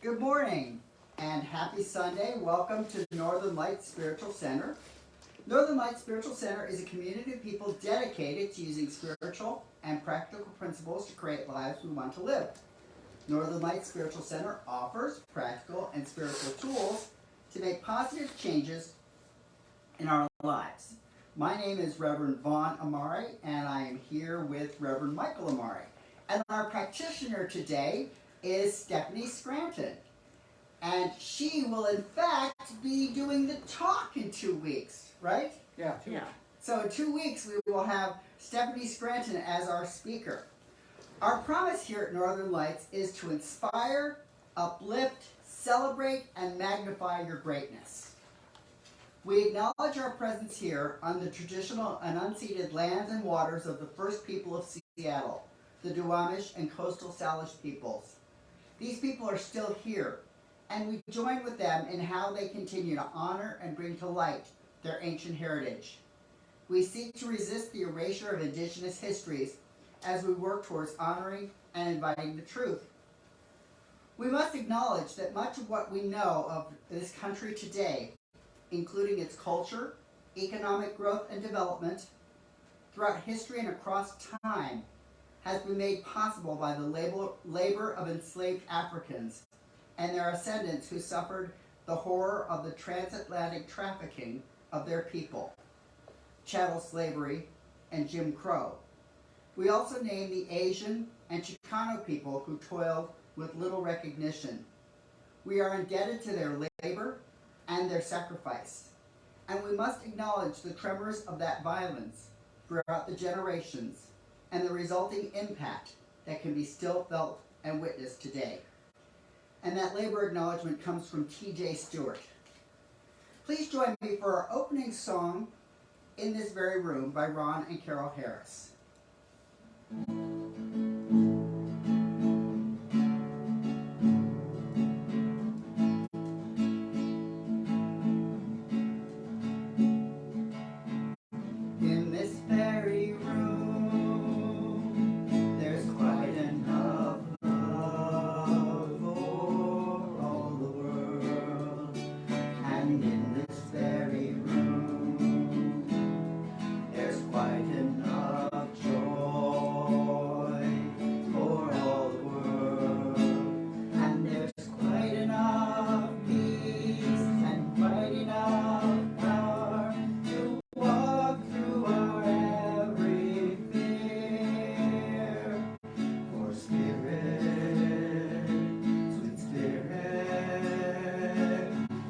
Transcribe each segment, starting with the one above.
Good morning and happy Sunday. Welcome to Northern Light Spiritual Center. Northern Light Spiritual Center is a community of people dedicated to using spiritual and practical principles to create lives we want to live. Northern Light Spiritual Center offers practical and spiritual tools to make positive changes in our lives. My name is Reverend Vaughan Amaré, and I am here with Reverend Michael Amaré. And our practitioner today is Stephanie Scranton. And she will, in fact, be doing the talk in 2 weeks, right? Yeah. So in 2 weeks, we will have Stephanie Scranton as our speaker. Our promise here at Northern Lights is to inspire, uplift, celebrate, and magnify your greatness. We acknowledge our presence here on the traditional and unceded lands and waters of the first people of Seattle, the Duwamish and coastal Salish peoples. These people are still here, and we join with them in how they continue to honor and bring to light their ancient heritage. We seek to resist the erasure of indigenous histories as we work towards honoring and inviting the truth. We must acknowledge that much of what we know of this country today, including its culture, economic growth and development, throughout history and across time, has been made possible by the labor of enslaved Africans and their ascendants who suffered the horror of the transatlantic trafficking of their people, chattel slavery, and Jim Crow. We also name the Asian and Chicano people who toiled with little recognition. We are indebted to their labor and their sacrifice, and we must acknowledge the tremors of that violence throughout the generations and the resulting impact that can be still felt and witnessed today. And that labor acknowledgement comes from T.J. Stewart. Please join me for our opening song, In This Very Room, by Ron and Carol Harris. In this very room, there's quite enough love for all the world. And in this very room, there's quite enough joy for all the world. And there's quite enough peace and quite enough power to walk through our every fear. For Spirit, sweet Spirit,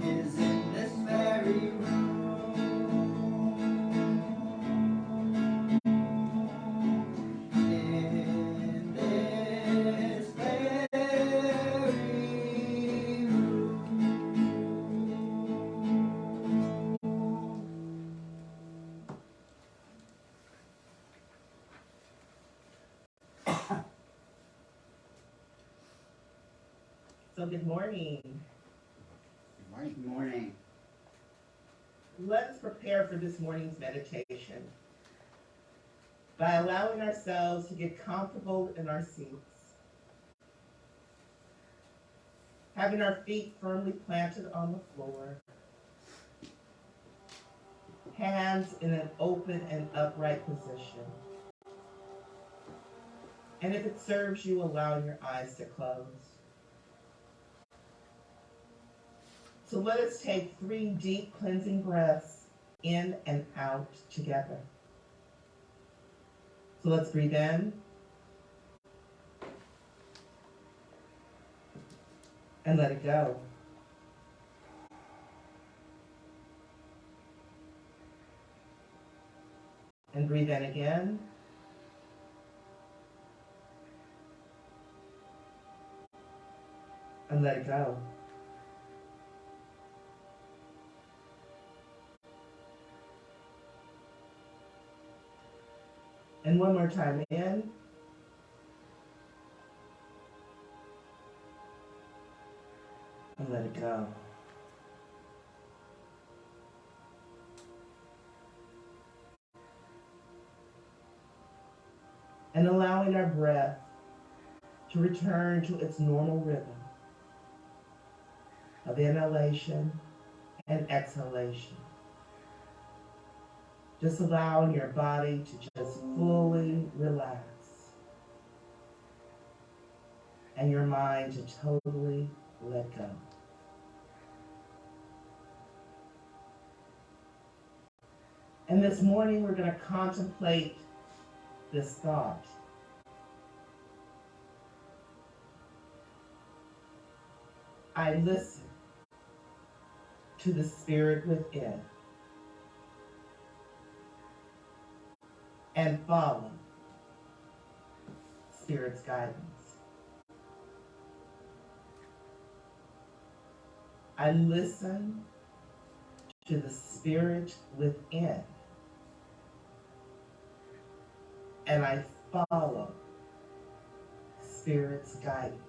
is in this very room. In this very room. So good morning. Good morning. Let us prepare for this morning's meditation by allowing ourselves to get comfortable in our seats, having our feet firmly planted on the floor, hands in an open and upright position. And if it serves you, allow your eyes to close. So let us take 3 deep cleansing breaths in and out together. So let's breathe in and let it go. And breathe in again. And let it go. And one more time in. And let it go. And allowing our breath to return to its normal rhythm. of inhalation and exhalation. Just allowing your body to just fully relax and your mind to totally let go. And this morning we're going to contemplate this thought. I listen to the spirit within and follow Spirit's guidance. I listen to the spirit within and I follow Spirit's guidance.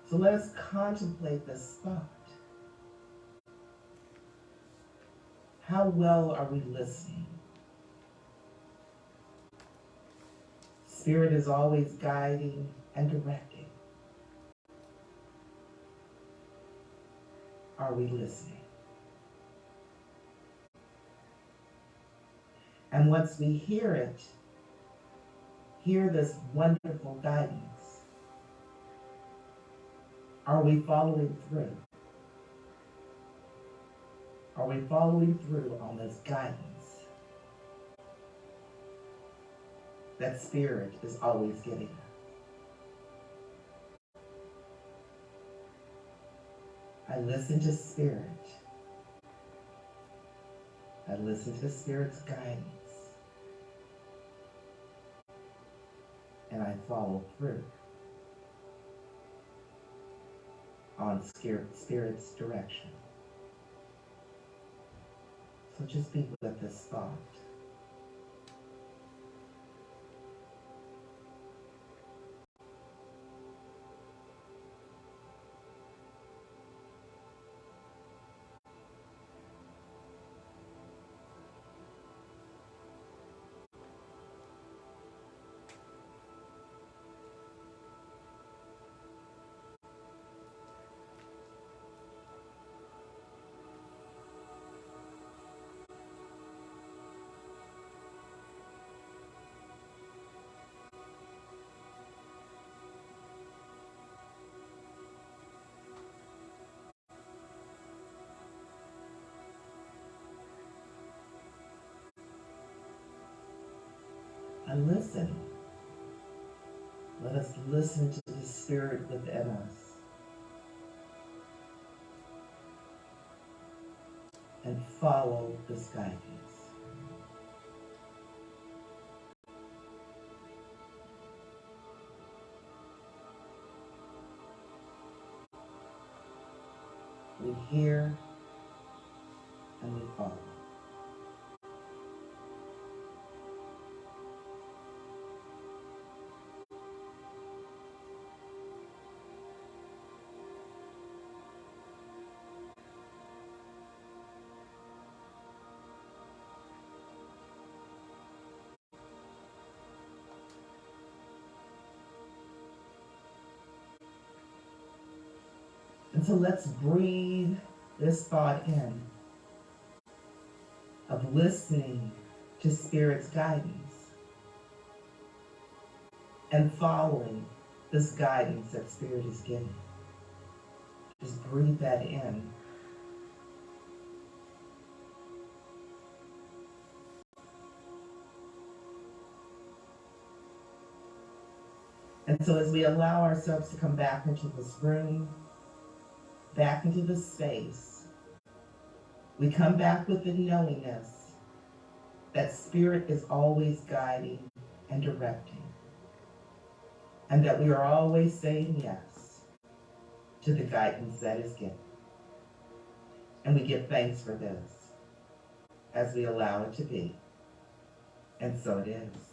So let us contemplate this thought. How well are we listening? Spirit is always guiding and directing. Are we listening? And once we hear it, hear this wonderful guidance, are we following through? Are we following through on this guidance that Spirit is always giving us? I listen to Spirit. I listen to Spirit's guidance. And I follow through on Spirit's direction. So just be with this thought. And listen. Let us listen to the Spirit within us and follow this guidance. We hear and we follow. And so let's breathe this thought in of listening to Spirit's guidance and following this guidance that Spirit is giving. Just breathe that in. And so as we allow ourselves to come back into this room, back into this space, we come back with the knowingness that Spirit is always guiding and directing, and that we are always saying yes to the guidance that is given. And we give thanks for this as we allow it to be. And so it is.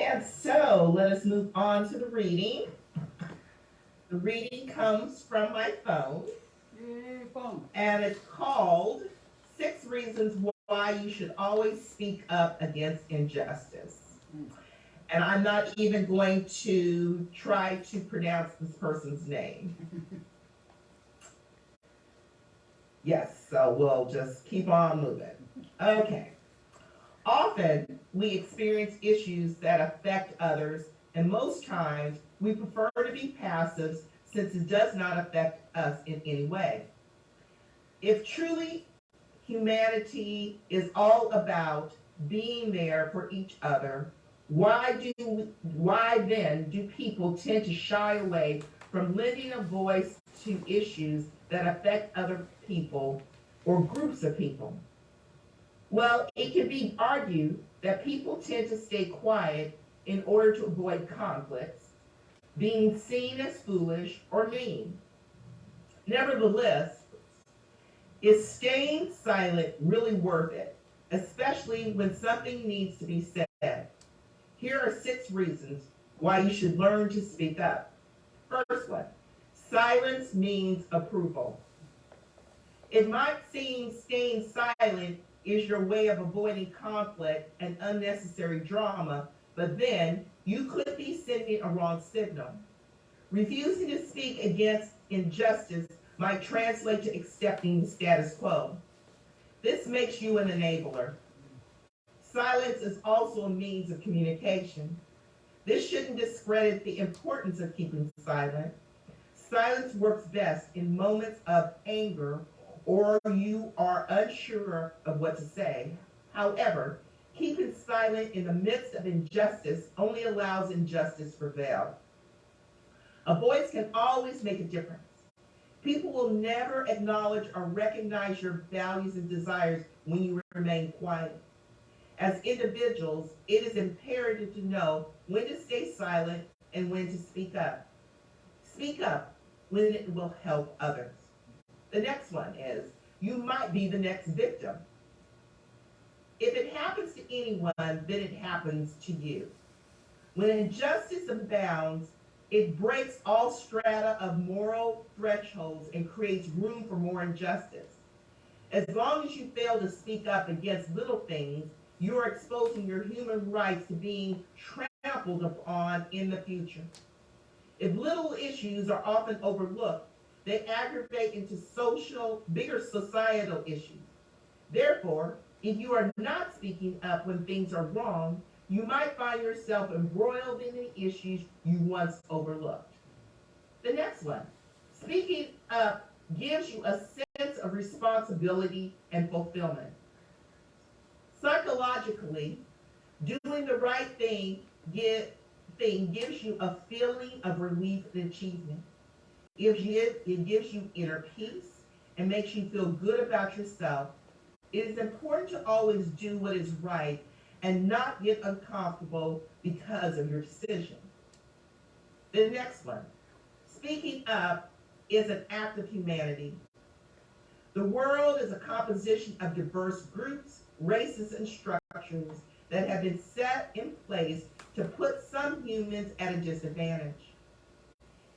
And so let us move on to the reading. The reading comes from my phone. Yay, phone. And it's called 6 Reasons Why You Should Always Speak Up Against Injustice. And I'm not even going to try to pronounce this person's name. Yes, so we'll just keep on moving. Okay. Often we experience issues that affect others, and most times we prefer to be passive since it does not affect us in any way. If truly humanity is all about being there for each other, why then do people tend to shy away from lending a voice to issues that affect other people or groups of people? Well, it can be argued that people tend to stay quiet in order to avoid conflicts, being seen as foolish or mean. Nevertheless, is staying silent really worth it, especially when something needs to be said? Here are 6 reasons why you should learn to speak up. First one, silence means approval. It might seem staying silent is your way of avoiding conflict and unnecessary drama, but then you could be sending a wrong signal. Refusing to speak against injustice might translate to accepting the status quo. This makes you an enabler. Silence is also a means of communication. This shouldn't discredit the importance of keeping silent. Silence works best in moments of anger or you are unsure of what to say. However, keeping silent in the midst of injustice only allows injustice to prevail. A voice can always make a difference. People will never acknowledge or recognize your values and desires when you remain quiet. As individuals, it is imperative to know when to stay silent and when to speak up. Speak up when it will help others. The next one is, you might be the next victim. If it happens to anyone, then it happens to you. When injustice abounds, it breaks all strata of moral thresholds and creates room for more injustice. As long as you fail to speak up against little things, you are exposing your human rights to being trampled upon in the future. If little issues are often overlooked, they aggravate into bigger societal issues. Therefore, if you are not speaking up when things are wrong, you might find yourself embroiled in the issues you once overlooked. The next one, speaking up gives you a sense of responsibility and fulfillment. Psychologically, doing the right thing gives you a feeling of relief and achievement. It gives you inner peace and makes you feel good about yourself. It is important to always do what is right and not get uncomfortable because of your decision. The next one, speaking up is an act of humanity. The world is a composition of diverse groups, races, and structures that have been set in place to put some humans at a disadvantage.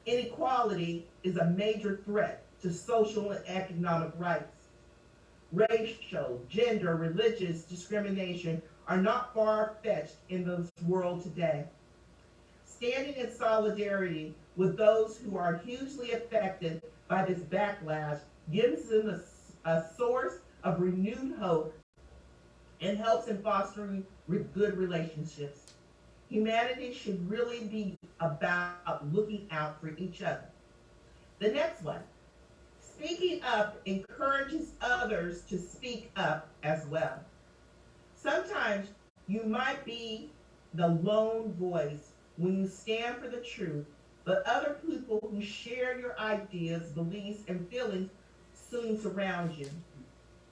Inequality is a major threat to social and economic rights. Racial, gender, religious discrimination are not far-fetched in this world today. Standing in solidarity with those who are hugely affected by this backlash gives them a source of renewed hope and helps in fostering good relationships. Humanity should really be about looking out for each other. The next one, speaking up encourages others to speak up as well. Sometimes you might be the lone voice when you stand for the truth, but other people who share your ideas, beliefs, and feelings soon surround you.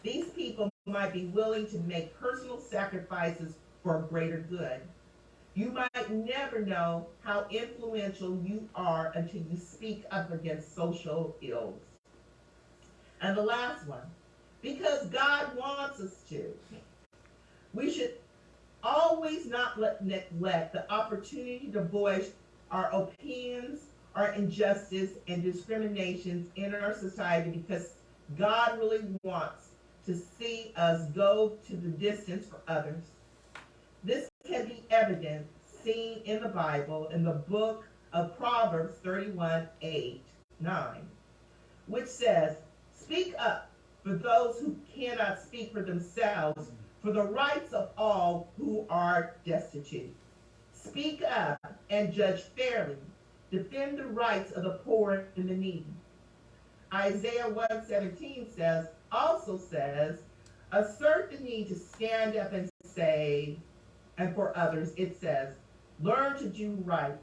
These people might be willing to make personal sacrifices for a greater good. You might never know how influential you are until you speak up against social ills. And the last one, because God wants us to. We should always not neglect the opportunity to voice our opinions, our injustice, and discriminations in our society, because God really wants to see us go to the distance for others. This can be evident seen in the Bible in the book of Proverbs 31:8-9, which says, "Speak up for those who cannot speak for themselves, for the rights of all who are destitute. Speak up and judge fairly. Defend the rights of the poor and the needy." Isaiah 1:17 also says, "Assert the need to stand up and say," and for others it says, "Learn to do right,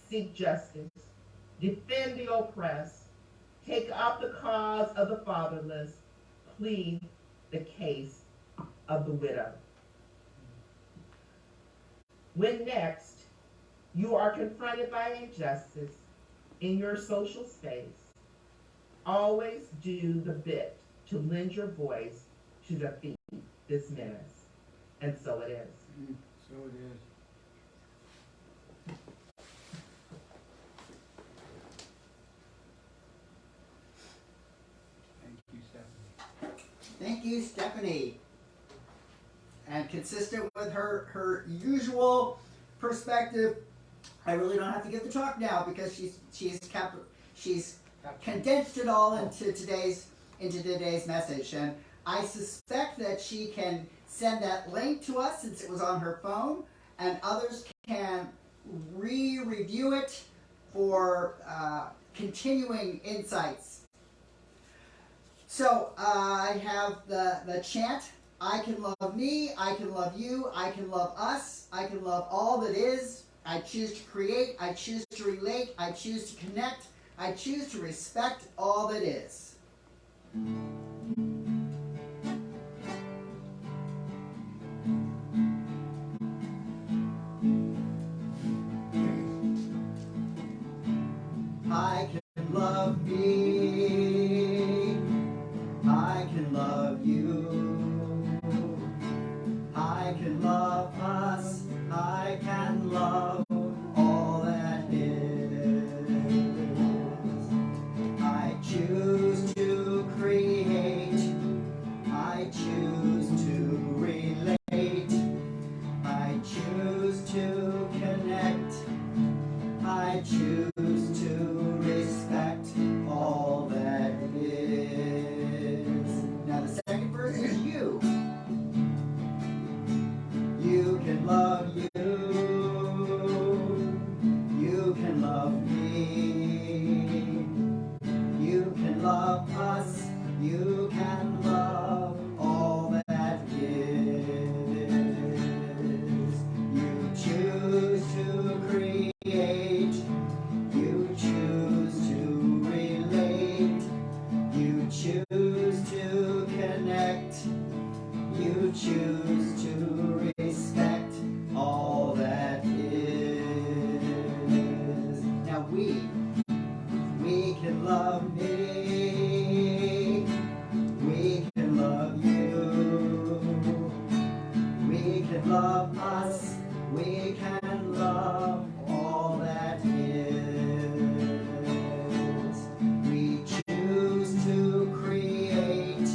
seek justice, defend the oppressed, take up the cause of the fatherless, plead the case of the widow." When next you are confronted by injustice in your social space, always do the bit to lend your voice to defeat this menace. And so it is. So it is. Thank you, Stephanie. Thank you, Stephanie. And consistent with her usual perspective, I really don't have to give the talk now because she's condensed it all into today's message. And I suspect that she can send that link to us since it was on her phone, and others can review it for continuing insights. So I have the chant: I can love me, I can love you, I can love us, I can love all that is. I choose to create, I choose to relate, I choose to connect, I choose to respect all that is. I can love me, I can love you, I can love us, I can love all that is. I choose to create, I choose to relate, I choose to connect, I choose to respect all that is. Now the second verse is you. You can love you. You can love me. You can love us. You can love all that is. You choose to create. You choose to relate. You choose to connect. You choose to respect all that is. Now we can love me. We can love you. We can love us. We can love all that is. We choose to create.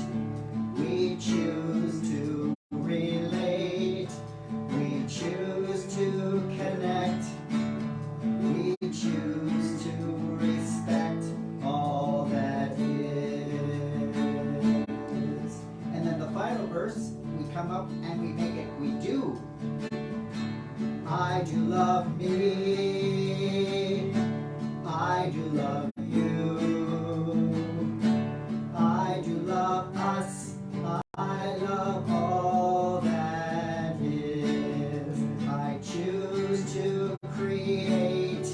We choose to relate. We choose to connect. We choose to respect all that is. And then the final verse, we come up and we make it, we do. I do love me. I do love you. I do love us. I love all that is. I choose to create.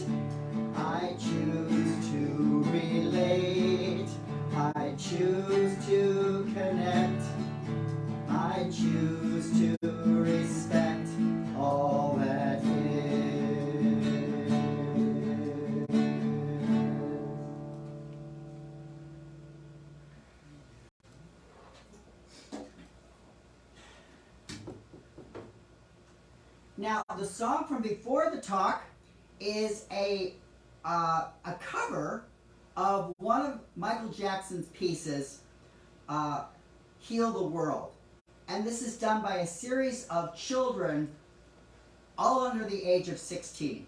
I choose to relate. I choose to connect. I choose to respect all that is. Now, the song from before the talk is a cover of one of Michael Jackson's pieces, Heal the World. And this is done by a series of children all under the age of 16.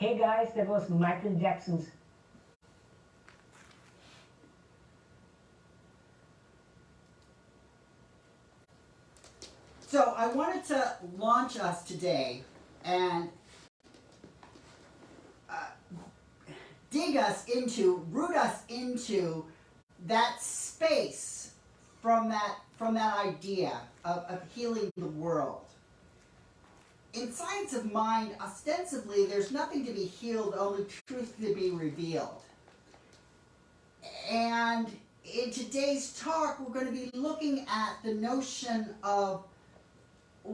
Hey guys, that was Michael Jackson's. So I wanted to launch us today and root us into that space from that idea of healing the world. In science of mind, ostensibly, there's nothing to be healed, only truth to be revealed. And in today's talk, we're going to be looking at the notion of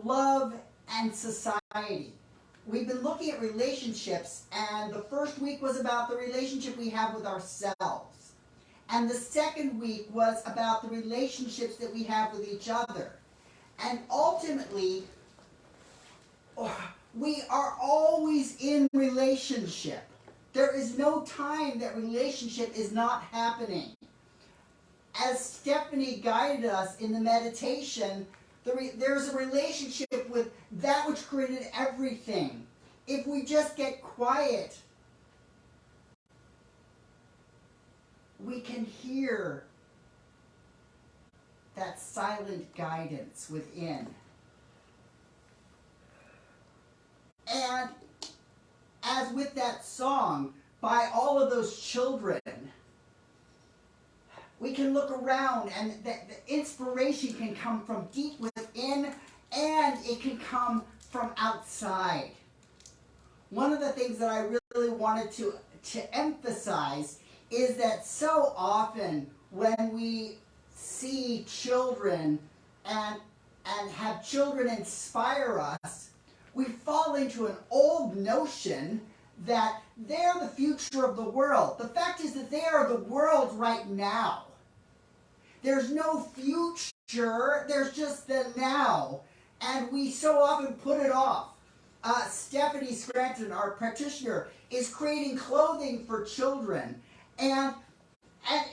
love and society. We've been looking at relationships, and the first week was about the relationship we have with ourselves. And the second week was about the relationships that we have with each other. And ultimately, we are always in relationship. There is no time that relationship is not happening. As Stephanie guided us in the meditation, there's a relationship with that which created everything. If we just get quiet, we can hear that silent guidance within. And as with that song, by all of those children, we can look around, and the inspiration can come from deep within, and it can come from outside. One of the things that I really wanted to emphasize is that so often when we see children and have children inspire us, we fall into an old notion that they're the future of the world. The fact is that they are the world right now. There's no future, there's just the now. And we so often put it off. Stephanie Scranton, our practitioner, is creating clothing for children. And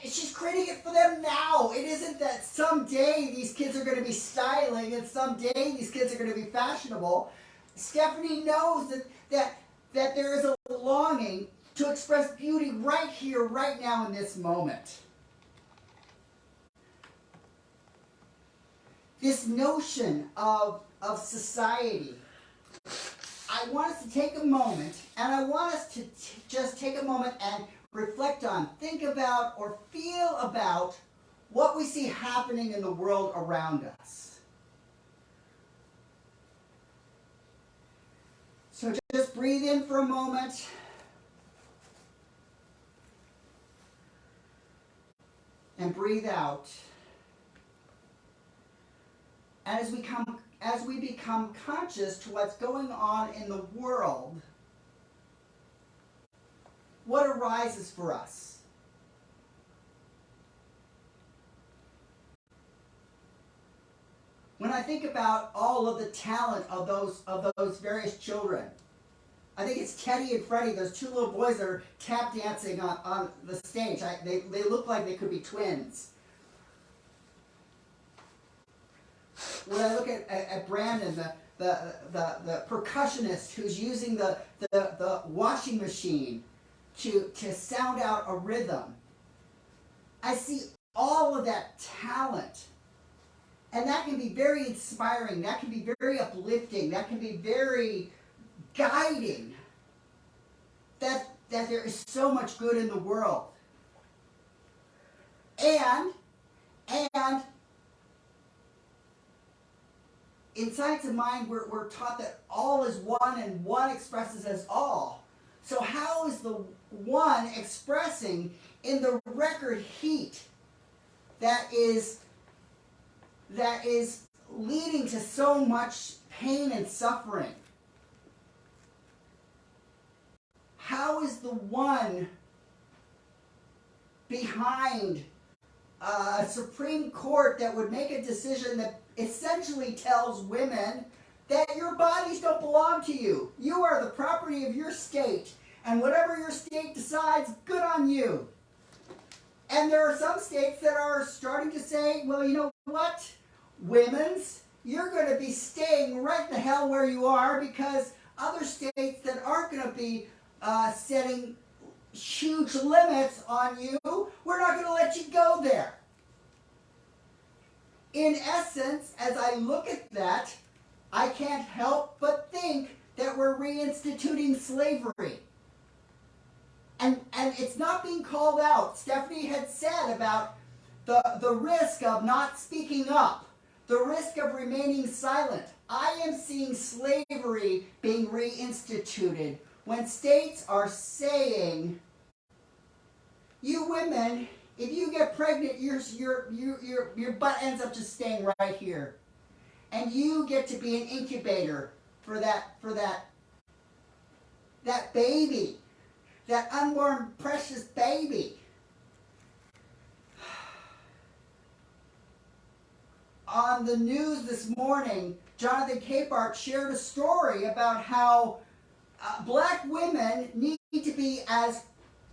she's creating it for them now. It isn't that someday these kids are going to be styling and someday these kids are going to be fashionable. Stephanie knows that there is a longing to express beauty right here, right now in this moment. This notion of society, I want us to take a moment, and I want us to just take a moment and reflect on, think about, or feel about what we see happening in the world around us. So just breathe in for a moment. And breathe out. And as we become conscious to what's going on in the world, what arises for us? When I think about all of the talent of those various children, I think it's Teddy and Freddie, those two little boys that are tap dancing on the stage. They look like they could be twins. When I look at Brandon, the percussionist who's using the washing machine to sound out a rhythm, I see all of that talent. And that can be very inspiring, that can be very uplifting, that can be very guiding, that there is so much good in the world. And in Science of Mind, we're taught that all is one and one expresses as all. So how is the one expressing in the record heat that is leading to so much pain and suffering? How is the one behind a Supreme Court that would make a decision that essentially tells women that your bodies don't belong to you? You are the property of your state, and whatever your state decides, good on you. And there are some states that are starting to say, well, you know what, women's, you're going to be staying right the hell where you are, because other states that aren't going to be setting huge limits on you, we're not going to let you go there. In essence, as I look at that, I can't help but think that we're reinstituting slavery. And it's not being called out. Stephanie had said about the risk of not speaking up, the risk of remaining silent. I am seeing slavery being reinstituted when states are saying, you women, if you get pregnant, your butt ends up just staying right here. And you get to be an incubator for that baby, that unborn precious baby. On the news this morning, Jonathan Capehart shared a story about how black women need to be as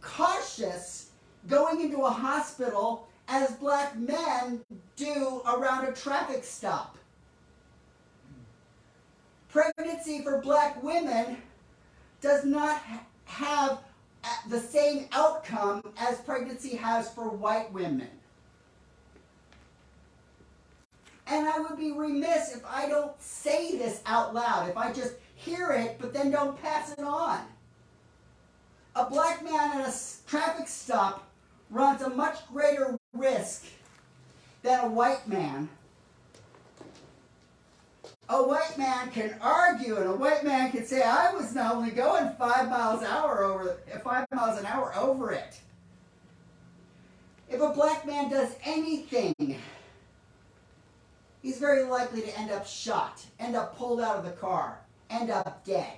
cautious going into a hospital as black men do around a traffic stop. Pregnancy for black women does not have the same outcome as pregnancy has for white women. And I would be remiss if I don't say this out loud, if I just hear it but then don't pass it on. A black man at a traffic stop runs a much greater risk than a white man. A white man can argue, and a white man can say, I was not only going 5 miles an hour over it. If a black man does anything, he's very likely to end up shot, end up pulled out of the car, end up dead.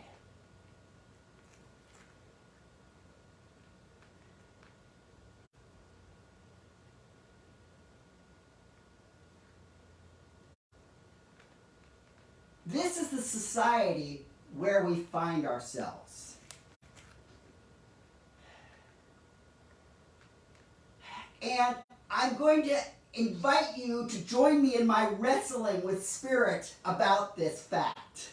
This is the society where we find ourselves. And I'm going to invite you to join me in my wrestling with spirit about this fact.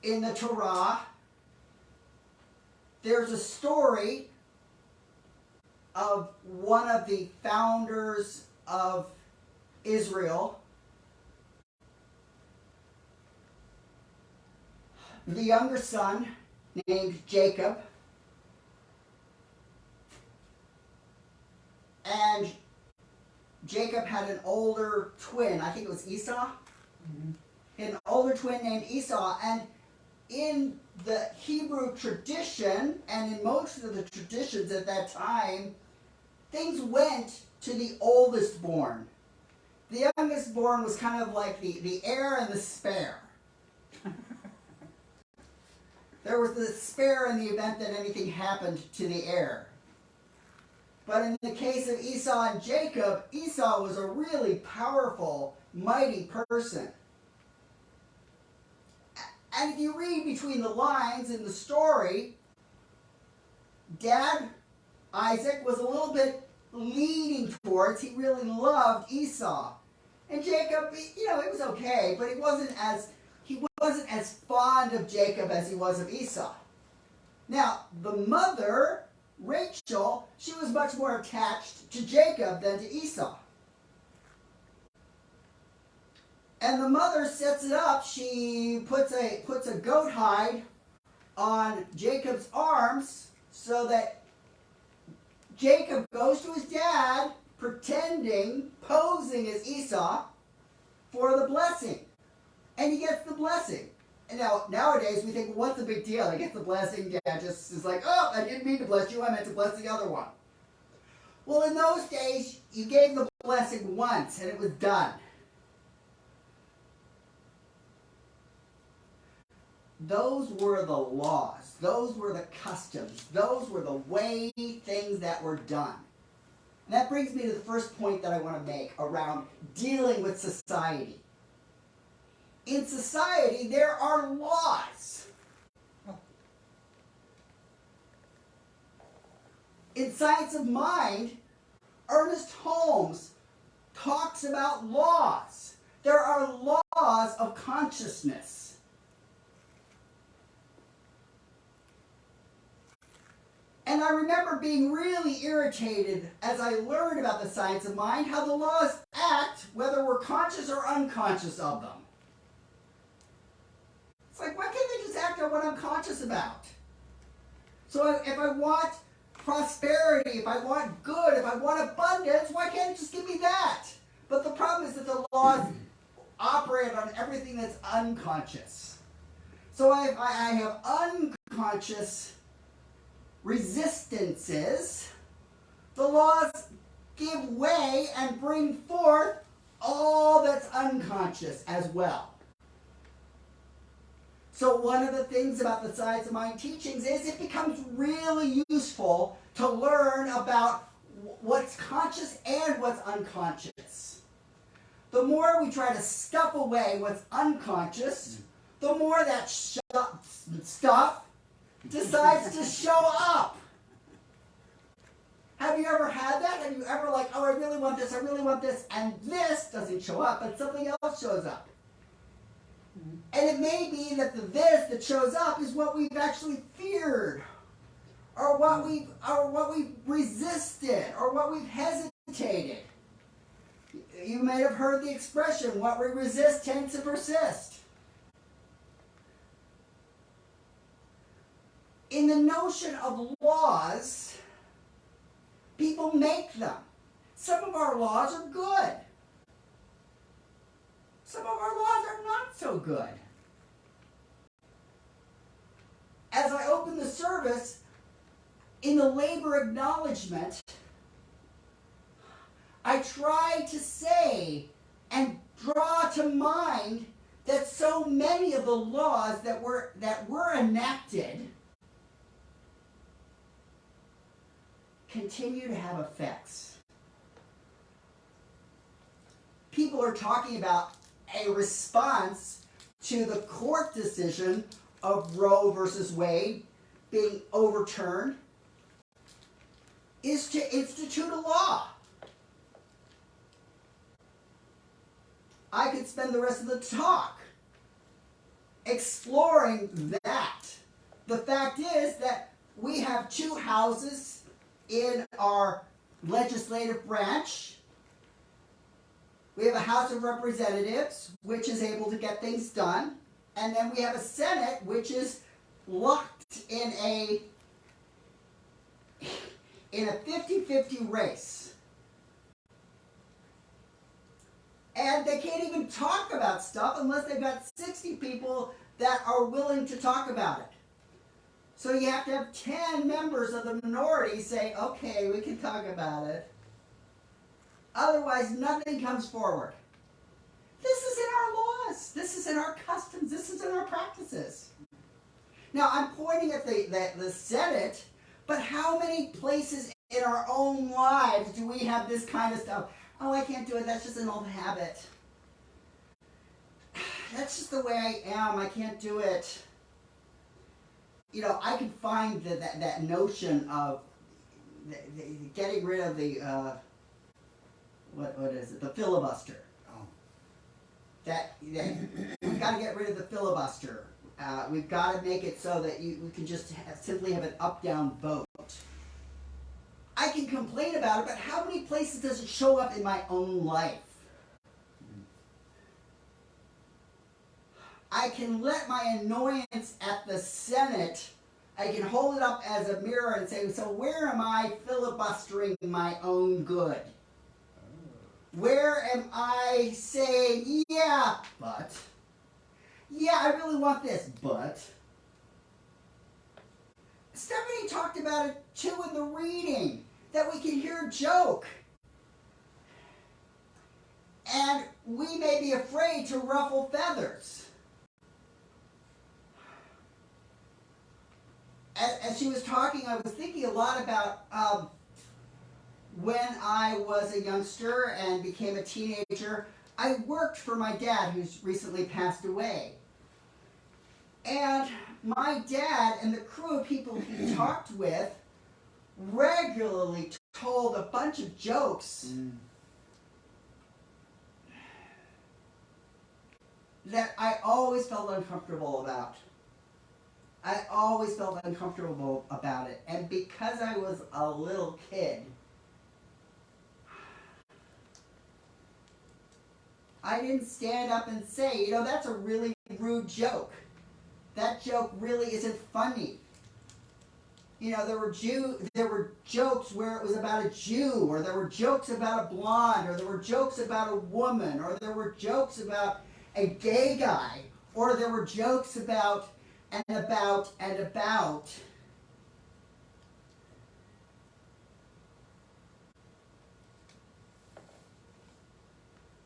In the Torah, there's a story of one of the founders of Israel, the younger son named Jacob, and Jacob had an older twin, I think it was Esau, an older twin named Esau, and in the Hebrew tradition, and in most of the traditions at that time, things went to the oldest born. The youngest born was kind of like the heir and the spare. There was the spare in the event that anything happened to the heir. But in the case of Esau and Jacob, Esau was a really powerful, mighty person. And if you read between the lines in the story, Dad, Isaac, was a little bit leaning towards, he really loved Esau. And Jacob, it was okay, but he wasn't as fond of Jacob as he was of Esau. Now, the mother, Rachel, she was much more attached to Jacob than to Esau. And the mother sets it up. She puts a goat hide on Jacob's arms so that Jacob goes to his dad, posing as Esau, for the blessing. And he gets the blessing. And now, nowadays, we think, well, what's the big deal? He gets the blessing, Dad just is like, oh, I didn't mean to bless you, I meant to bless the other one. Well, in those days, you gave the blessing once, and it was done. Those were the laws. Those were the customs. Those were the way things that were done. And that brings me to the first point that I want to make around dealing with society. In society, there are laws. In Science of Mind, Ernest Holmes talks about laws. There are laws of consciousness. And I remember being really irritated as I learned about the science of mind, how the laws act, whether we're conscious or unconscious of them. It's like, why can't they just act on what I'm conscious about? So if I want prosperity, if I want good, if I want abundance, why can't it just give me that? But the problem is that the laws operate on everything that's unconscious. So I have unconscious resistances. The laws give way and bring forth all that's unconscious as well. So one of the things about the science of mind teachings is it becomes really useful to learn about what's conscious and what's unconscious. The more we try to stuff away what's unconscious, the more that stuff decides to show up. Have you ever had that? Have you ever like, oh, I really want this, and this doesn't show up, but something else shows up? And it may be that the this that shows up is what we've actually feared, or what we've resisted, or what we've hesitated. You may have heard the expression, what we resist tends to persist. In the notion of laws, people make them. Some of our laws are good. Some of our laws are not so good. As I open the service, in the labor acknowledgement, I try to say and draw to mind that so many of the laws that were enacted continue to have effects. People are talking about a response to the court decision of Roe versus Wade being overturned is to institute a law. I could spend the rest of the talk exploring that. The fact is that we have two houses in our legislative branch. We have a House of Representatives, which is able to get things done. And then we have a Senate, which is locked in a 50-50 race. And they can't even talk about stuff unless they've got 60 people that are willing to talk about it. So you have to have 10 members of the minority say, okay, we can talk about it. Otherwise, nothing comes forward. This is in our laws. This is in our customs. This is in our practices. Now, I'm pointing at the Senate, but how many places in our own lives do we have this kind of stuff? Oh, I can't do it. That's just an old habit. That's just the way I am. I can't do it. You know, I can find that notion of getting rid of the, what is it, the filibuster. Oh. That we've got to get rid of the filibuster. We've got to make it so that we can just simply have an up-down vote. I can complain about it, but how many places does it show up in my own life? I can let my annoyance at the Senate, I can hold it up as a mirror and say, so where am I filibustering my own good? Where am I saying, yeah, but, yeah, I really want this, but. Stephanie talked about it too in the reading, that we can hear a joke. And we may be afraid to ruffle feathers. As she was talking, I was thinking a lot about when I was a youngster and became a teenager. I worked for my dad, who's recently passed away. And my dad and the crew of people he talked with regularly told a bunch of jokes that I always felt uncomfortable about. I always felt uncomfortable about it. And because I was a little kid, I didn't stand up and say, you know, that's a really rude joke. That joke really isn't funny. You know, there were jokes where it was about a Jew, or there were jokes about a blonde, or there were jokes about a woman, or there were jokes about a gay guy, or there were jokes about and about and about.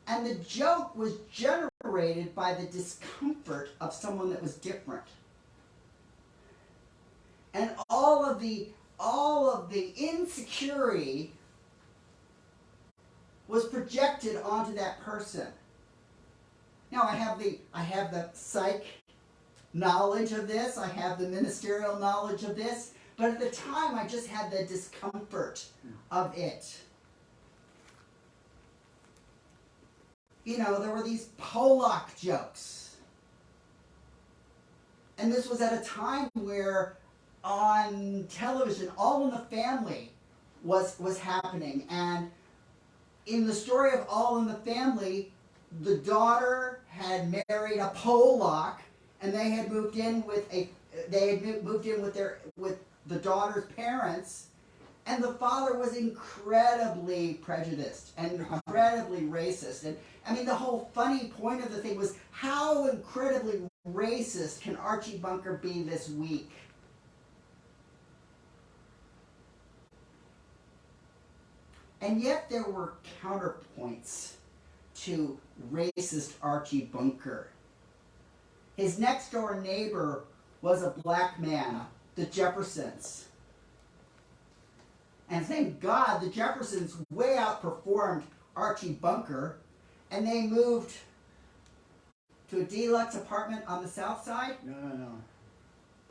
And the joke was generated by the discomfort of someone that was different. And all of the insecurity was projected onto that person. Now I have the psych knowledge of this, I have the ministerial knowledge of this, but at the time I just had the discomfort of it. You know, there were these Pollock jokes. And this was at a time where on television, All in the Family was happening. And in the story of All in the Family, the daughter had married a Pollock, and they had moved in with the daughter's parents, and the father was incredibly prejudiced and incredibly racist. And I mean, the whole funny point of the thing was, how incredibly racist can Archie Bunker be this week? And yet there were counterpoints to racist Archie Bunker. His next door neighbor was a black man, the Jeffersons. And thank God the Jeffersons way outperformed Archie Bunker, and they moved to a deluxe apartment on the south side. No.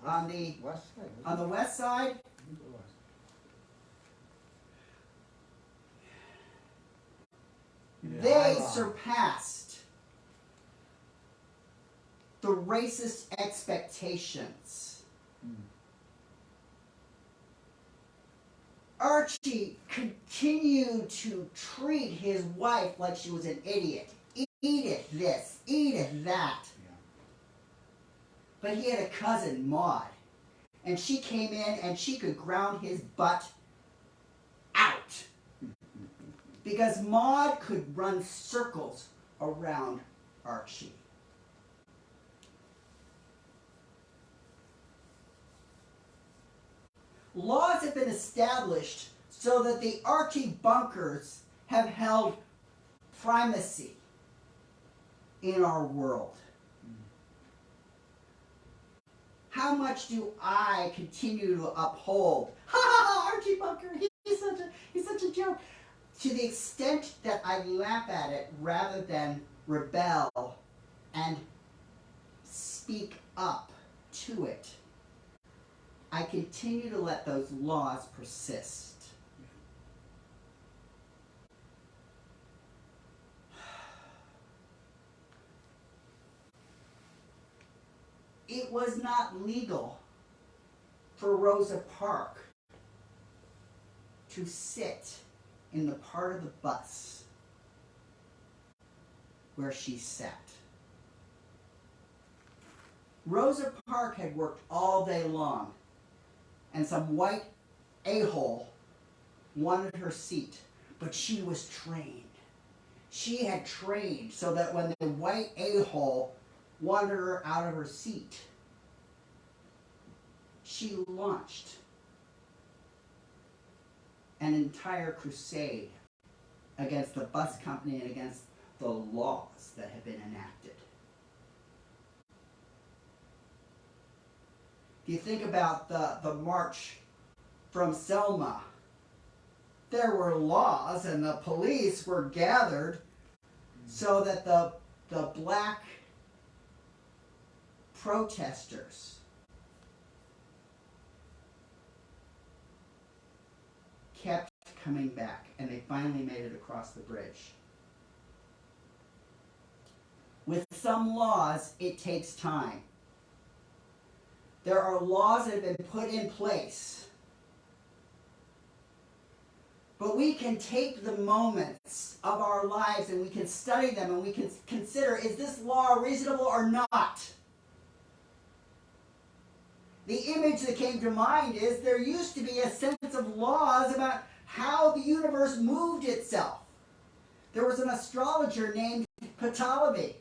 On the West side. on the west side. They surpassed the racist expectations. Archie continued to treat his wife like she was an idiot. Edith this, Edith that. Yeah. But he had a cousin, Maud, and she came in and she could ground his butt out. Because Maud could run circles around Archie. Laws have been established so that the Archie Bunkers have held primacy in our world. How much do I continue to uphold? Ha ha ha! Archie Bunker, he's such a joke. To the extent that I laugh at it rather than rebel and speak up to it, I continue to let those laws persist. It was not legal for Rosa Parks to sit in the part of the bus where she sat. Rosa Parks had worked all day long, and some white a-hole wanted her seat, but she was trained. She had trained so that when the white a-hole wanted her out of her seat, she launched an entire crusade against the bus company and against the laws that had been enacted. If you think about the march from Selma, there were laws and the police were gathered so that the black protesters kept coming back, and they finally made it across the bridge. With some laws, it takes time. There are laws that have been put in place. But we can take the moments of our lives and we can study them and we can consider, is this law reasonable or not? The image that came to mind is there used to be a sense of laws about how the universe moved itself. There was an astrologer named Ptolemy,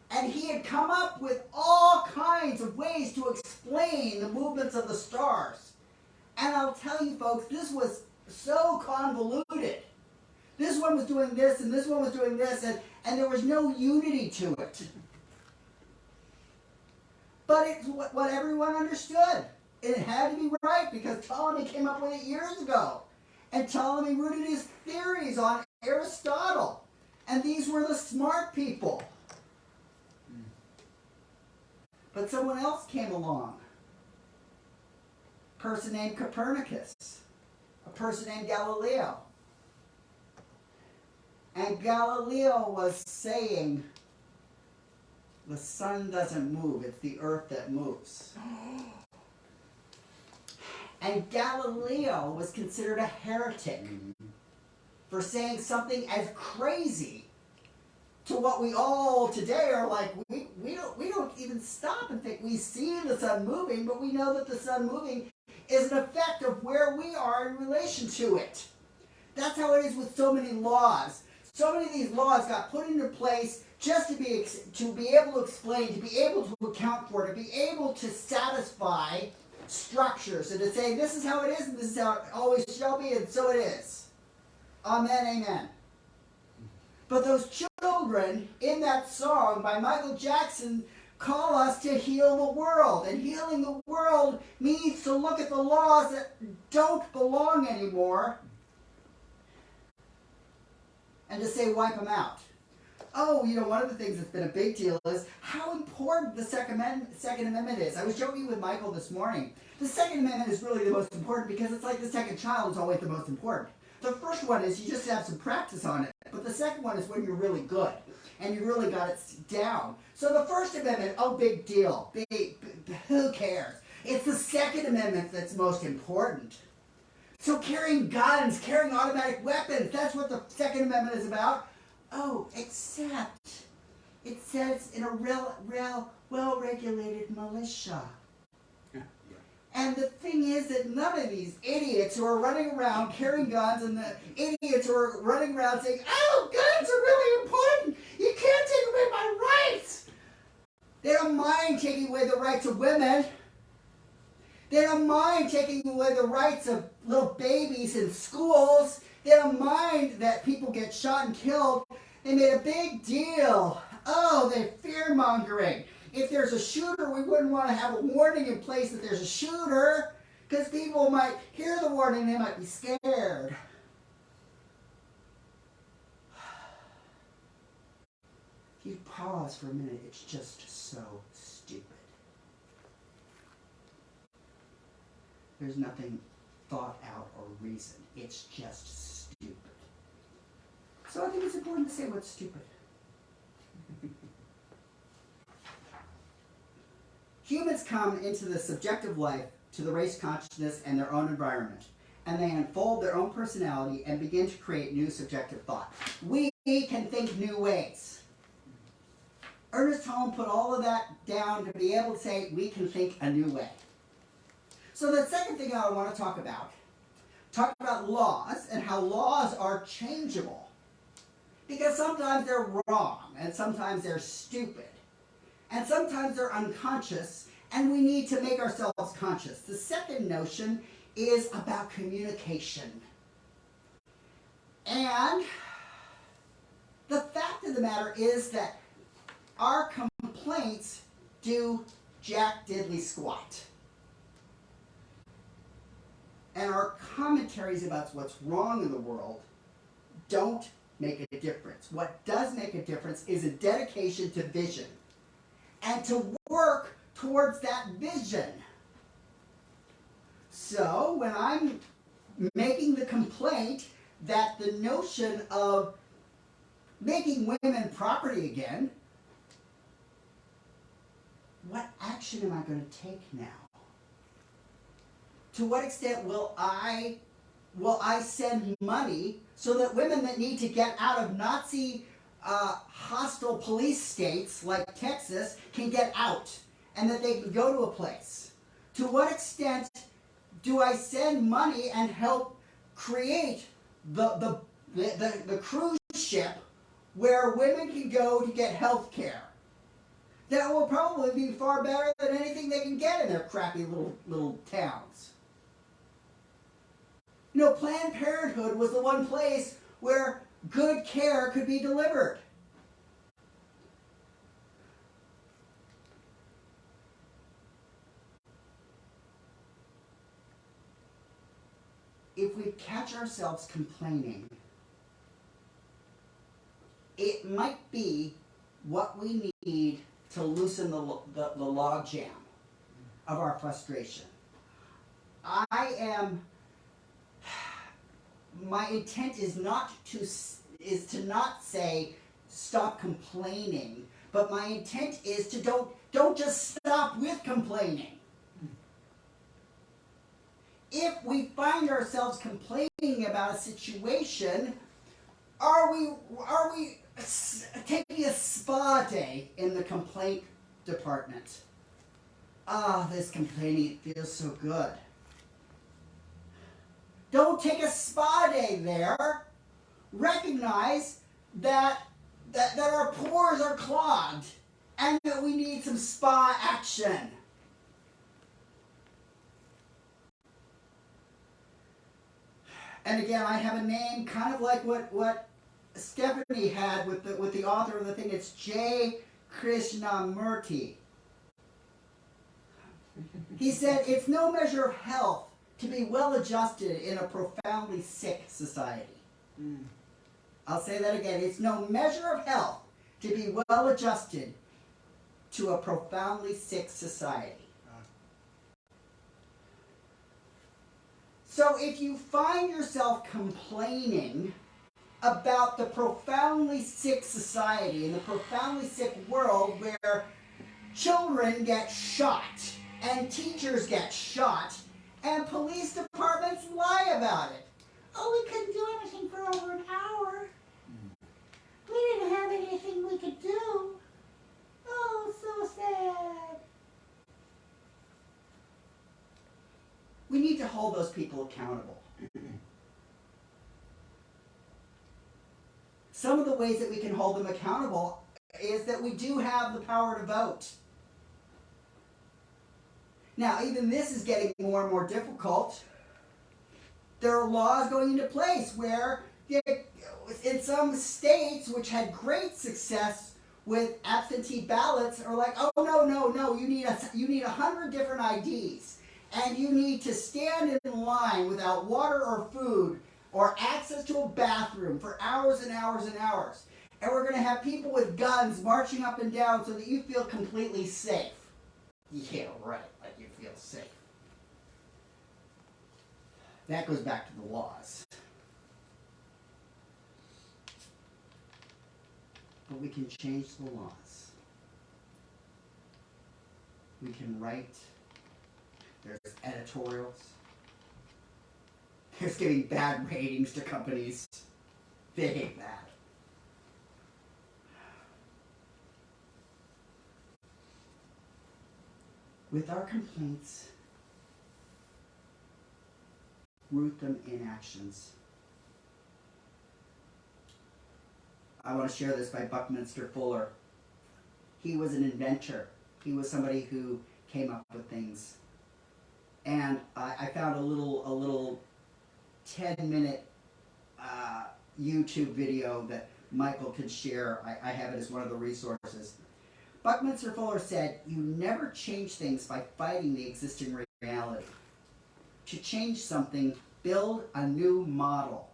and he had come up with all kinds of ways to explain the movements of the stars. And I'll tell you folks, this was so convoluted. This one was doing this, and this one was doing this, and there was no unity to it. But it's what everyone understood. It had to be right because Ptolemy came up with it years ago. And Ptolemy rooted his theories on Aristotle. And these were the smart people. But someone else came along. A person named Copernicus. A person named Galileo. And Galileo was saying, the sun doesn't move, it's the earth that moves. And Galileo was considered a heretic for saying something as crazy to what we all today are like, we don't even stop and think. We see the sun moving, but we know that the sun moving is an effect of where we are in relation to it. That's how it is with so many laws. So many of these laws got put into place just to be able to explain, to be able to account for, to be able to satisfy structures, and to say this is how it is and this is how it always shall be, and so it is. Amen, amen. But those children in that song by Michael Jackson call us to heal the world. And healing the world means to look at the laws that don't belong anymore and to say wipe them out. Oh, one of the things that's been a big deal is how important the Second Amendment is. I was joking with Michael this morning. The Second Amendment is really the most important because it's like the second child is always the most important. The first one is you just have some practice on it. But the second one is when you're really good and you really got it down. So the First Amendment, oh, big deal. Who cares? It's the Second Amendment that's most important. So carrying guns, carrying automatic weapons, that's what the Second Amendment is about. Oh, except it says in a real well-regulated militia. And the thing is that none of these idiots who are running around carrying guns and the idiots who are running around saying, oh, guns are really important. You can't take away my rights. They don't mind taking away the rights of women. They don't mind taking away the rights of little babies in schools. They don't mind that people get shot and killed. They made a big deal. Oh, they're fear-mongering. If there's a shooter, we wouldn't want to have a warning in place that there's a shooter, because people might hear the warning and they might be scared. If you pause for a minute, it's just so stupid. There's nothing thought out or reasoned. It's just stupid. So I think it's important to say what's stupid. Humans come into the subjective life to the race consciousness and their own environment, and they unfold their own personality and begin to create new subjective thought. We can think new ways. Ernest Holmes put all of that down to be able to say we can think a new way. So the second thing I want to talk about laws and how laws are changeable. Because sometimes they're wrong, and sometimes they're stupid. And sometimes they're unconscious, and we need to make ourselves conscious. The second notion is about communication. And the fact of the matter is that our complaints do jack diddly squat. And our commentaries about what's wrong in the world don't make a difference. What does make a difference is a dedication to vision and to work towards that vision. So when I'm making the complaint that the notion of making women property again, what action am I going to take now? to what extent will I send money so that women that need to get out of Nazi hostile police states like Texas can get out and that they can go to a place? To what extent do I send money and help create the cruise ship where women can go to get health care? That will probably be far better than anything they can get in their crappy little towns. You know, Planned Parenthood was the one place where good care could be delivered. If we catch ourselves complaining, it might be what we need to loosen the log jam of our frustration. My intent is to not say stop complaining, but my intent is to don't just stop with complaining. If we find ourselves complaining about a situation, are we taking a spa day in the complaint department? This complaining, it feels so good. Don't take a spa day there. Recognize that our pores are clogged and that we need some spa action. And again, I have a name kind of like what Stephanie had with the author of the thing. It's J. Krishnamurti. He said, it's no measure of health to be well adjusted in a profoundly sick society. I'll say that again. It's no measure of health to be well adjusted to a profoundly sick society. So if you find yourself complaining about the profoundly sick society and the profoundly sick world where children get shot and teachers get shot and police departments lie about it. Oh, we couldn't do anything for over an hour. We didn't have anything we could do. Oh, so sad. We need to hold those people accountable. Some of the ways that we can hold them accountable is that we do have the power to vote. Now, even this is getting more and more difficult. There are laws going into place where, in some states which had great success with absentee ballots, are like, oh no, you need 100 different IDs. And you need to stand in line without water or food or access to a bathroom for hours and hours and hours. And we're going to have people with guns marching up and down so that you feel completely safe. Yeah, right, like you feel safe. That goes back to the laws. But we can change the laws. We can write. There's editorials. There's giving bad ratings to companies. They hate that. With our complaints, root them in actions. I want to share this by Buckminster Fuller. He was an inventor. He was somebody who came up with things. And I found a little 10-minute YouTube video that Michael could share. I have it as one of the resources. Buckminster Fuller said, you never change things by fighting the existing reality. To change something, build a new model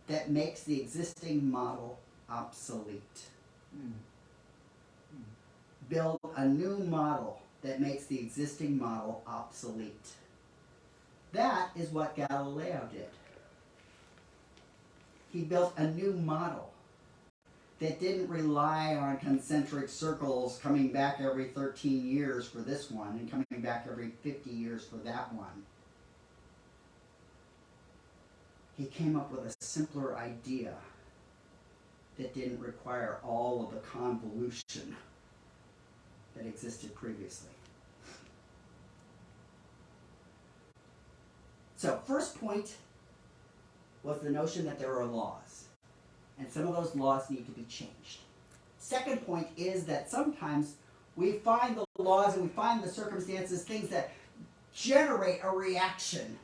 that makes the existing model obsolete. Build a new model that makes the existing model obsolete. That is what Galileo did. He built a new model that didn't rely on concentric circles coming back every 13 years for this one and coming back every 50 years for that one. he came up with a simpler idea that didn't require all of the convolution that existed previously. So, first point was the notion that there are laws, and some of those laws need to be changed. Second point is that sometimes we find the laws and we find the circumstances, things that generate a reaction.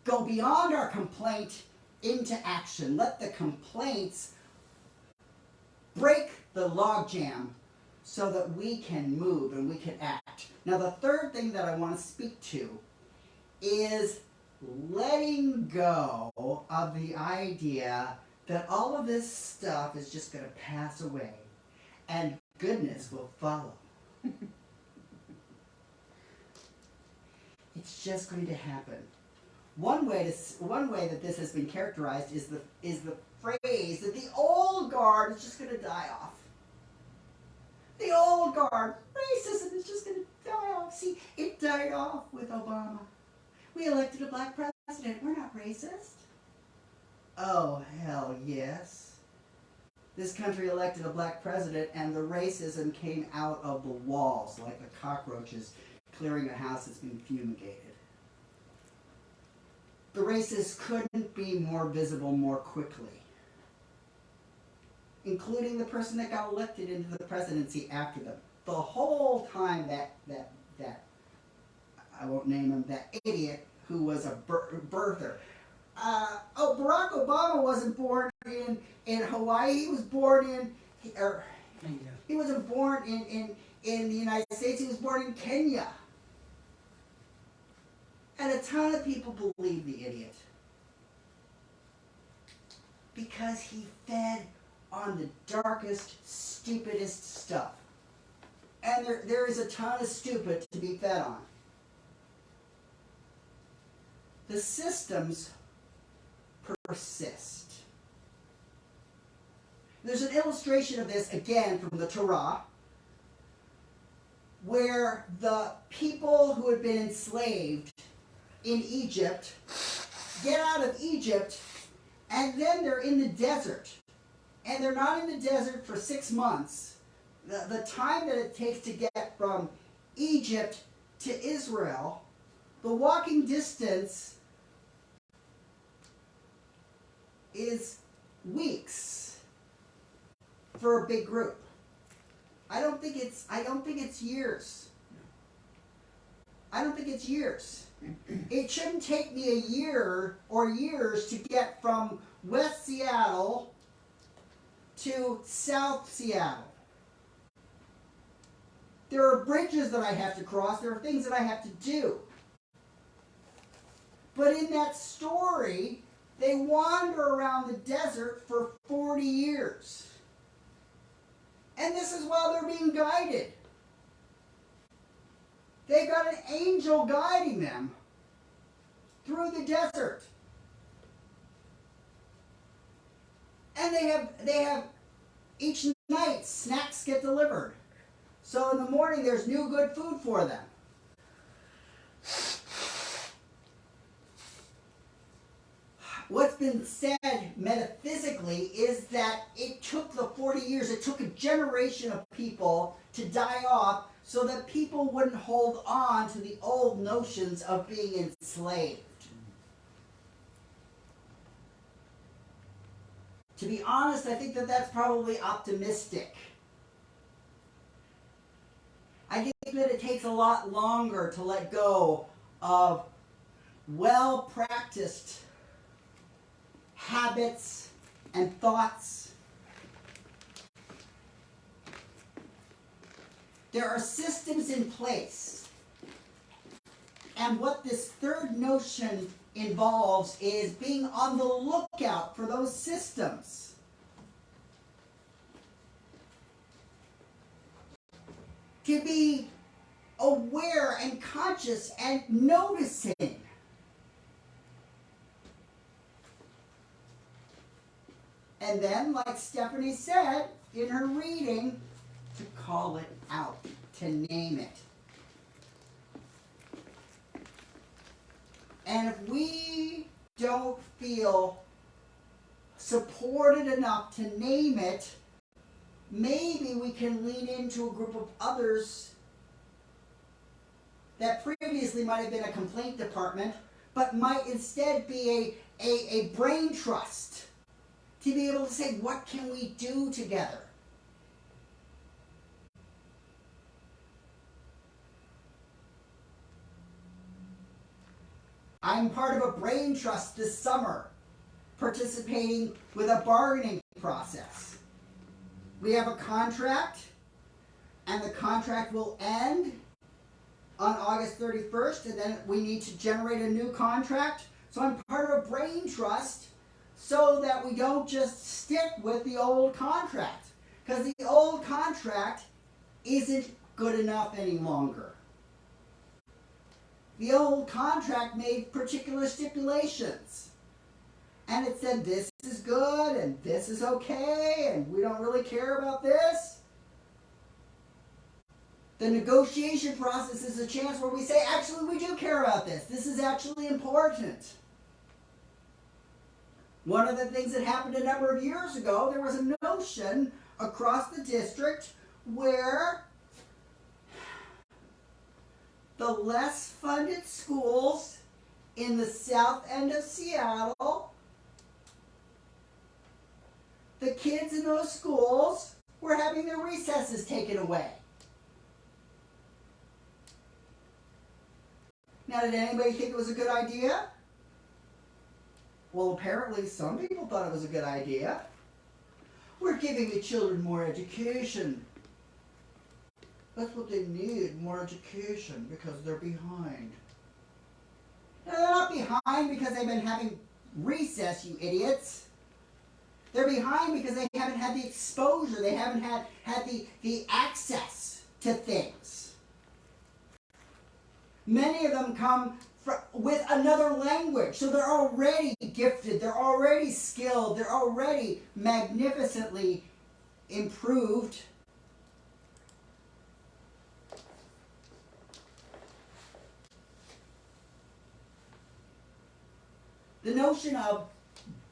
Go beyond our complaint into action. Let the complaints break the logjam so that we can move and we can act. Now, the third thing that I want to speak to is letting go of the idea that all of this stuff is just going to pass away and goodness will follow. It's just going to happen. One way that this has been characterized is the phrase that the old guard is just going to die off. The old guard, racism is just going to die off. See, it died off with Obama. We elected a black president. We're not racist. Oh, hell yes. This country elected a black president and the racism came out of the walls like the cockroaches clearing a house that's been fumigated. The racists couldn't be more visible more quickly, including the person that got elected into the presidency after them. The whole time that I won't name him, that idiot who was a birther. Barack Obama wasn't born in Hawaii. He was born he wasn't born in the United States. He was born in Kenya. And a ton of people believe the idiot because he fed on the darkest, stupidest stuff. And there is a ton of stupid to be fed on. The systems persist. There's an illustration of this, again, from the Torah, where the people who had been enslaved in Egypt get out of Egypt, and then they're in the desert. And they're not in the desert for 6 months. The time that it takes to get from Egypt to Israel, the walking distance is weeks for a big group. I don't think it's years. I don't think it's years. It shouldn't take me a year or years to get from West Seattle to South Seattle. There are bridges that I have to cross. There are things that I have to do. But in that story, they wander around the desert for 40 years. And this is while they're being guided. They've got an angel guiding them through the desert. And they have each night snacks get delivered. So in the morning there's new good food for them. What's been said metaphysically is that it took the 40 years, it took a generation of people to die off so that people wouldn't hold on to the old notions of being enslaved. To be honest, I think that that's probably optimistic. I think that it takes a lot longer to let go of well-practiced habits and thoughts. There are systems in place. And what this third notion involves is being on the lookout for those systems. To be aware and conscious and noticing. And then, like Stephanie said in her reading, to call it out, to name it. And if we don't feel supported enough to name it, maybe we can lean into a group of others that previously might have been a complaint department, but might instead be a brain trust to be able to say, what can we do together? I'm part of a brain trust this summer, participating with a bargaining process. We have a contract, and the contract will end on August 31st, and then we need to generate a new contract. So I'm part of a brain trust so that we don't just stick with the old contract, because the old contract isn't good enough any longer. The old contract made particular stipulations, and it said this is good and this is okay and we don't really care about this. The negotiation process is a chance where we say, actually, we do care about this. This is actually important. One of the things that happened a number of years ago, there was a notion across the district where the less funded schools in the south end of Seattle, the kids in those schools were having their recesses taken away. Now, did anybody think it was a good idea? Well, apparently some people thought it was a good idea. We're giving the children more education. That's what they need, more education, because they're behind. No, they're not behind because they've been having recess, you idiots. They're behind because they haven't had the exposure. They haven't had the access to things. Many of them come with another language, so they're already gifted, they're already skilled, they're already magnificently improved. The notion of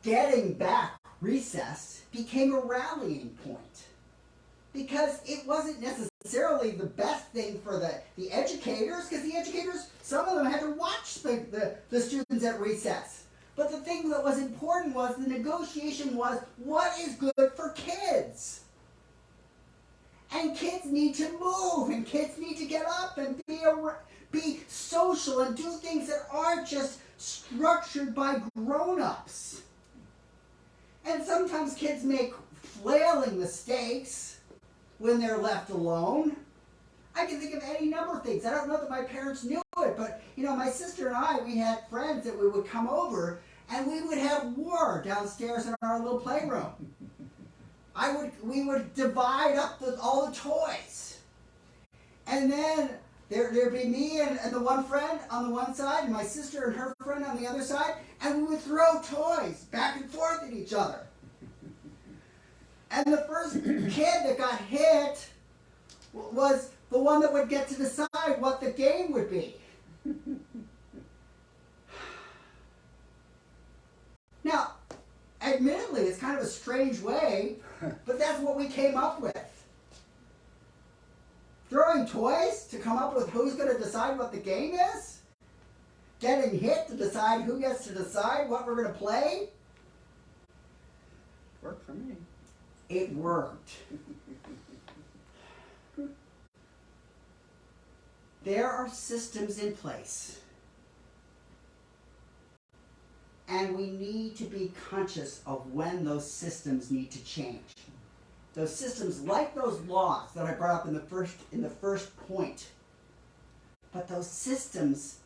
getting back recess became a rallying point because it wasn't necessarily the best thing for the educators, because the educators, some of them had to watch the students at recess. But the thing that was important was the negotiation was what is good for kids. And kids need to move, and kids need to get up and be social and do things that aren't just structured by grown-ups. And sometimes kids make flailing mistakes when they're left alone. I can think of any number of things. I don't know that my parents knew it, but my sister and I, we had friends that we would come over and we would have war downstairs in our little playroom. We would divide up all the toys. And then there'd be me and the one friend on the one side, and my sister and her friend on the other side, and we would throw toys back and forth at each other. And the first kid that got hit was the one that would get to decide what the game would be. Now, admittedly, it's kind of a strange way, but that's what we came up with. Throwing toys to come up with who's going to decide what the game is? Getting hit to decide who gets to decide what we're going to play? Worked for me. It worked. There are systems in place. And we need to be conscious of when those systems need to change. Those systems, like those laws that I brought up in the first point, but those systems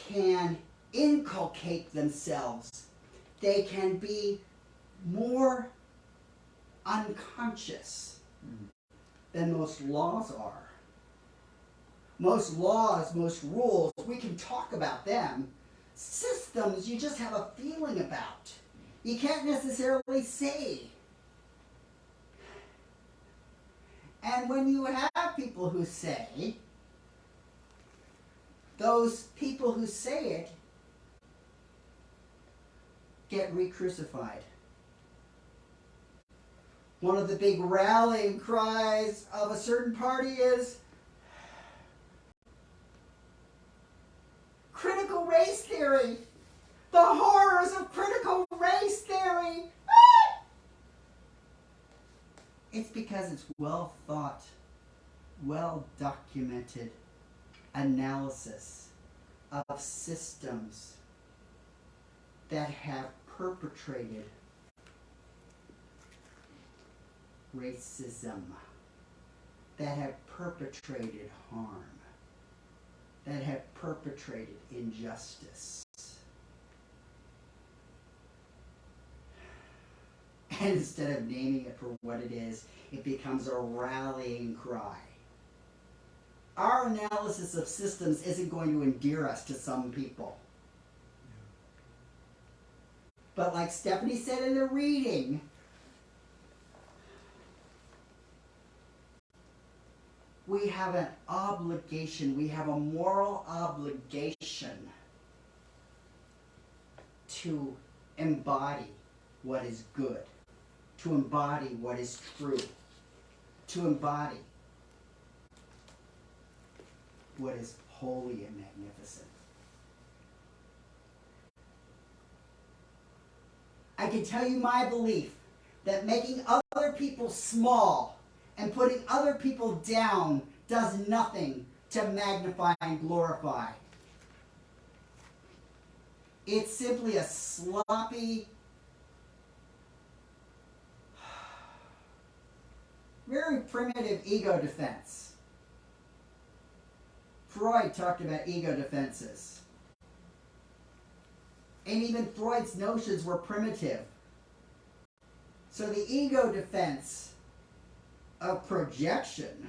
can inculcate themselves. They can be more unconscious than most laws are. Most laws, most rules, we can talk about them. Systems, you just have a feeling about. You can't necessarily say. And when you have people who say, those people who say it get re-crucified. One of the big rallying cries of a certain party is critical race theory. The horrors of critical race theory. Ah! It's because it's well thought, well documented analysis of systems that have perpetrated racism, that have perpetrated harm, that have perpetrated injustice. And instead of naming it for what it is, it becomes a rallying cry. Our analysis of systems isn't going to endear us to some people. But like Stephanie said in the reading, we have an obligation, we have a moral obligation to embody what is good, to embody what is true, to embody what is holy and magnificent. I can tell you my belief that making other people small and putting other people down does nothing to magnify and glorify. It's simply a sloppy, very primitive ego defense. Freud talked about ego defenses. And even Freud's notions were primitive. So the ego defense of projection,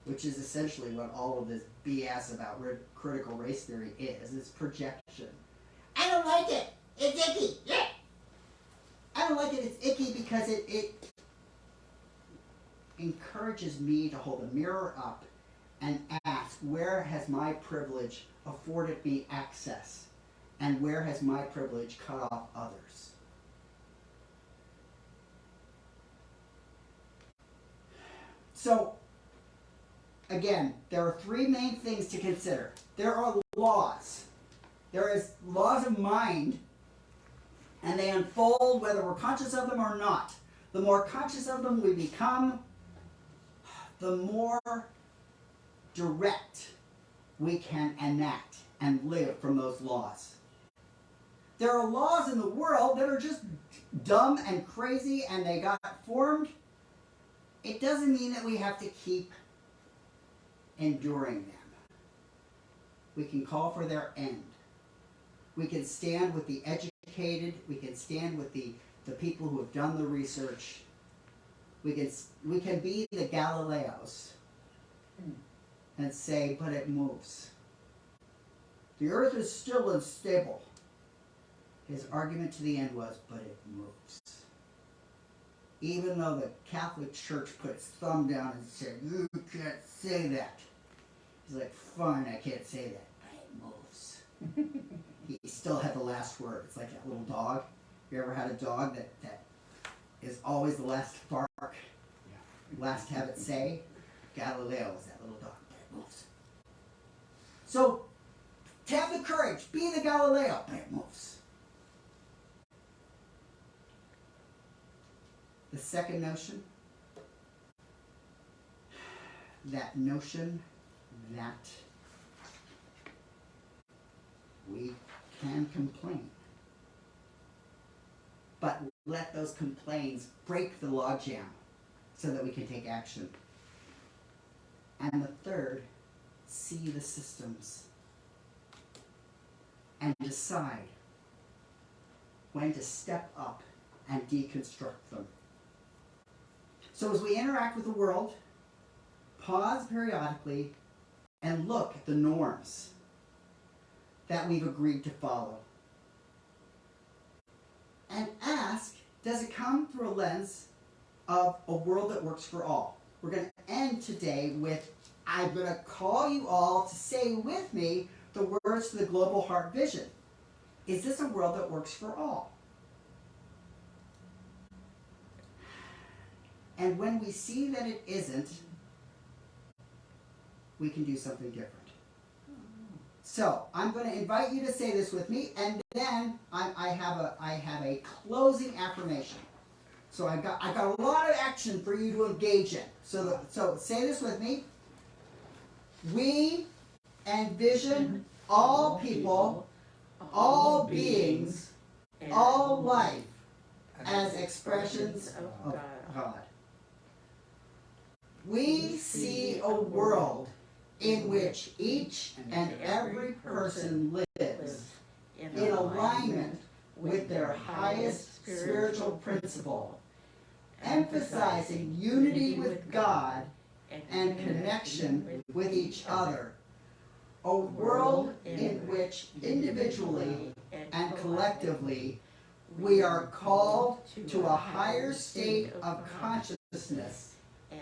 which is essentially what all of this BS about critical race theory is projection. I don't like it. It's icky. Yeah. I don't like it. It's icky because it encourages me to hold a mirror up and ask, where has my privilege afforded me access? And where has my privilege cut off others? So, again, there are three main things to consider. There are laws. There is laws of mind, and they unfold whether we're conscious of them or not. The more conscious of them we become, the more direct we can enact and live from those laws. There are laws in the world that are just dumb and crazy and they got formed. It doesn't mean that we have to keep enduring them. We can call for their end. We can stand with the educated. We can stand with the people who have done the research. We can be the Galileos and say, but it moves. The earth is still unstable. His argument to the end was, but it moves. Even though the Catholic Church put its thumb down and said, you can't say that. He's like, fine, I can't say that, but it moves. He still had the last word. It's like that little dog. You ever had a dog that is always the last to bark, last to have it say? Galileo is that little dog, but it moves. So, to have the courage, be the Galileo, but it moves. The second notion, that notion that we can complain, but let those complaints break the logjam so that we can take action. And the third, see the systems and decide when to step up and deconstruct them. So as we interact with the world, pause periodically and look at the norms that we've agreed to follow. And ask, does it come through a lens of a world that works for all? We're going to end today with, I'm going to call you all to say with me the words to the Global Heart Vision. Is this a world that works for all? And when we see that it isn't, we can do something different. So I'm going to invite you to say this with me, and then I have a closing affirmation. So I've got a lot of action for you to engage in. So say this with me. We envision all people, all beings, all life as expressions of God. We see a world in which each and every person lives in alignment with their highest spiritual principle, emphasizing unity with God and connection with each other. A world in which individually and collectively we are called to a higher state of consciousness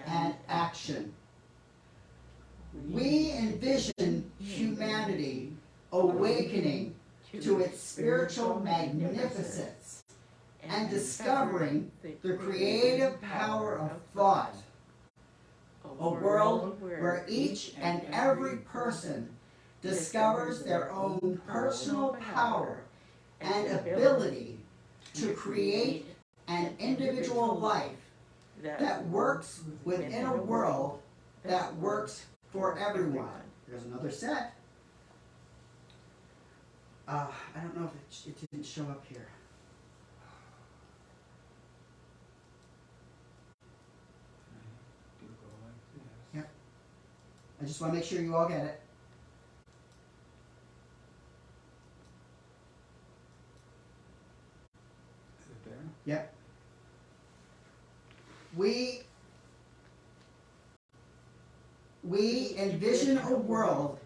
and action. We envision humanity awakening to its spiritual magnificence and discovering the creative power of thought. A world where each and every person discovers their own personal power and ability to create an individual life that works within a world that works for everyone. There's another set. I don't know if it didn't show up here. Do go like this. Yep. I just want to make sure you all get it. Is it there? Yep. We envision a world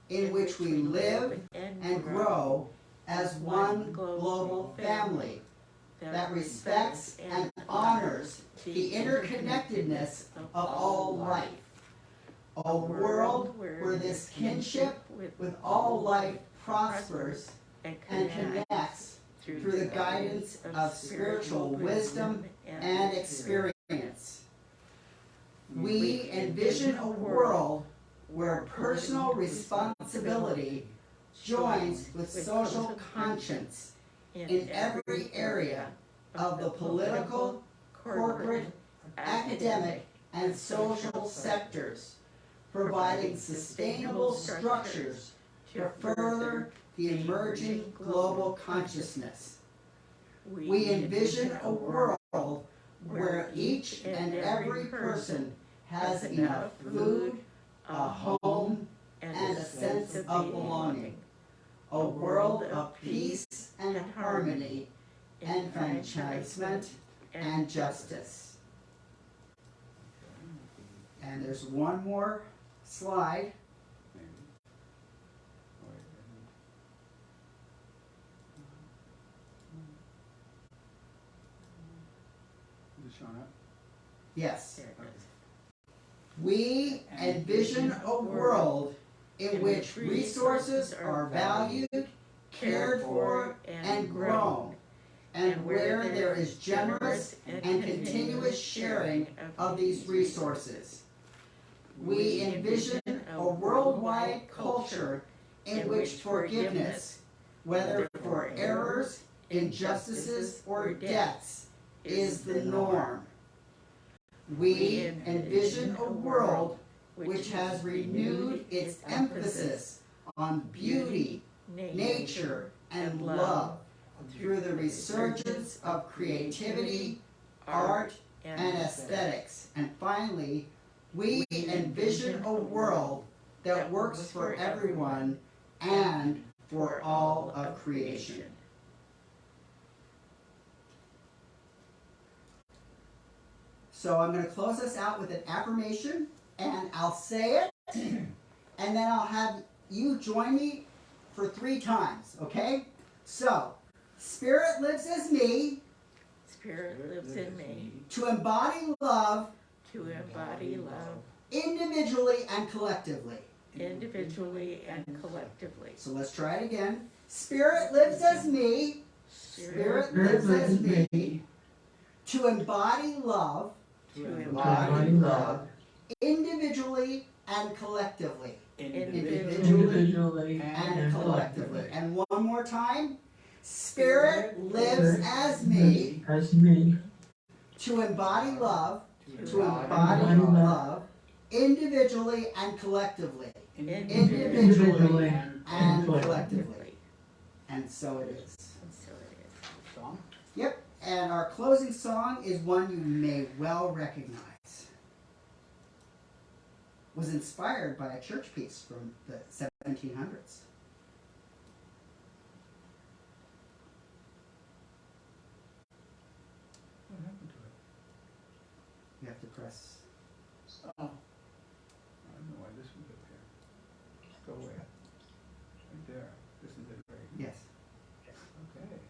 in which we live and grow as one global family that respects and honors the interconnectedness of all life. A world where this kinship with all life prospers and connects through the guidance of spiritual wisdom and experience. We envision a world where personal responsibility joins with social conscience in every area of the political, corporate, academic, and social sectors, providing sustainable structures to further the emerging global consciousness. We envision a world where each and every person has enough food, a home, and a sense of belonging. A world of peace and harmony, enfranchisement and justice. And there's one more slide. Maybe. Oh, wait, is it showing up? Yes. Okay. We envision a world in which resources are valued, cared for, and grown, and where there is generous and continuous sharing of these resources. We envision a worldwide culture in which forgiveness, whether for errors, injustices, or debts, is the norm. We envision a world which has renewed its emphasis on beauty, nature, and love through the resurgence of creativity, art, and aesthetics. And finally, we envision a world that works for everyone and for all of creation. So I'm going to close us out with an affirmation, and I'll say it, and then I'll have you join me for 3 times, okay? So, Spirit lives as me. Spirit lives in me To embody love to embody love individually and collectively. individually and collectively. So let's try it again. Spirit lives as me. Spirit lives as me. To embody love. To embody love. Individually and collectively. individually And collectively. And one more time. Spirit lives as me. To embody love. To embody love. Individually and collectively. Individually and collectively. And so it is. And so it is. Song? Yep. And our closing song is one you may well recognize. Was inspired by a church piece from the 1700s. What happened to it? You have to press. Oh. I don't know why this one's up here. Let's go away. Right there. This is it, right? Yes. Okay.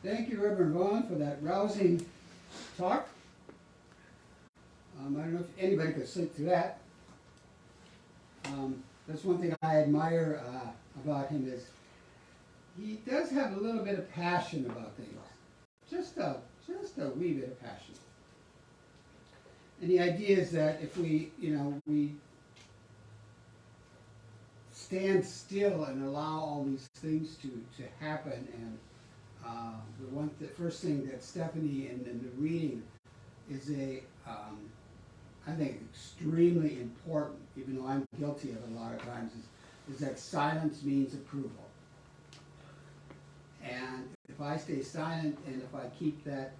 Thank you, Reverend Vaughan, for that rousing talk. I don't know if anybody could sleep through that. That's one thing I admire about him is he does have a little bit of passion about things. Just a wee bit of passion. And the idea is that if we stand still and allow all these things to happen, and the first thing that Stephanie in the reading is I think extremely important, even though I'm guilty of it a lot of times, is that silence means approval. And if I stay silent and if I keep it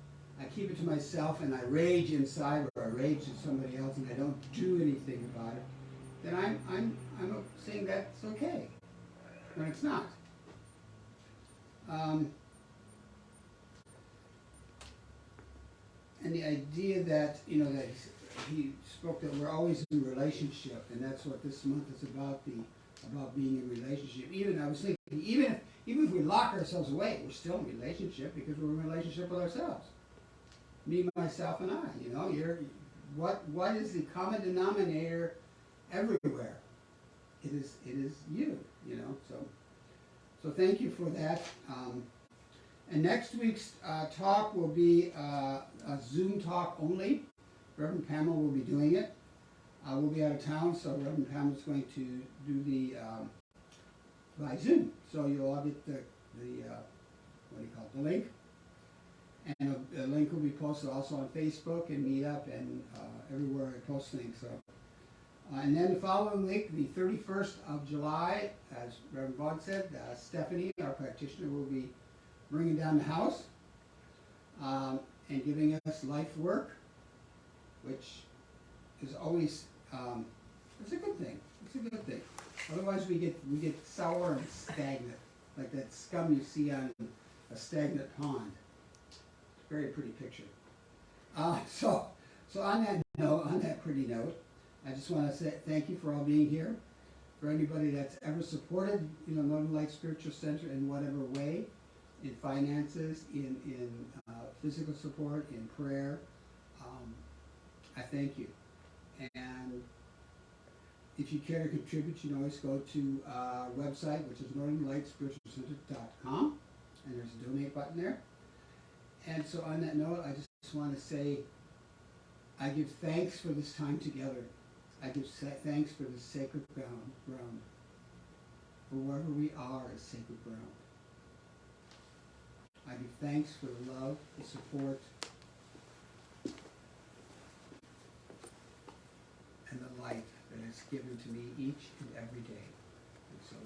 to myself and I rage inside or I rage at somebody else and I don't do anything about it, then I'm saying that's okay, when it's not. And the idea that, that he spoke that we're always in relationship, and that's what this month is about, about being in relationship. I was thinking, even if we lock ourselves away, we're still in relationship because we're in relationship with ourselves. Me, myself, and I. What is the common denominator everywhere? It is you. So thank you for that. And next week's talk will be a Zoom talk only. Reverend Pamela will be doing it. We'll be out of town, so Reverend Pamela is going to do the by Zoom. So you'll all get the the link. And the link will be posted also on Facebook and Meetup and everywhere I post things. So, and then the following week, the 31st of July, as Reverend Vaughan said, Stephanie, our practitioner, will be bringing down the house and giving us life work, which is always it's a good thing. It's a good thing. Otherwise, we get sour and stagnant, like that scum you see on a stagnant pond. Very pretty picture. So on that pretty note, I just want to say thank you for all being here. For anybody that's ever supported, Northern Light Spiritual Center in whatever way, in finances, in physical support, in prayer, I thank you. And if you care to contribute, you can always go to our website, which is northernlightspiritualcenter.com, and there's a donate button there. And so on that note, I just want to say, I give thanks for this time together. I give thanks for this sacred ground. For wherever we are is sacred ground. I give thanks for the love, the support, and the life that is given to me each and every day. And so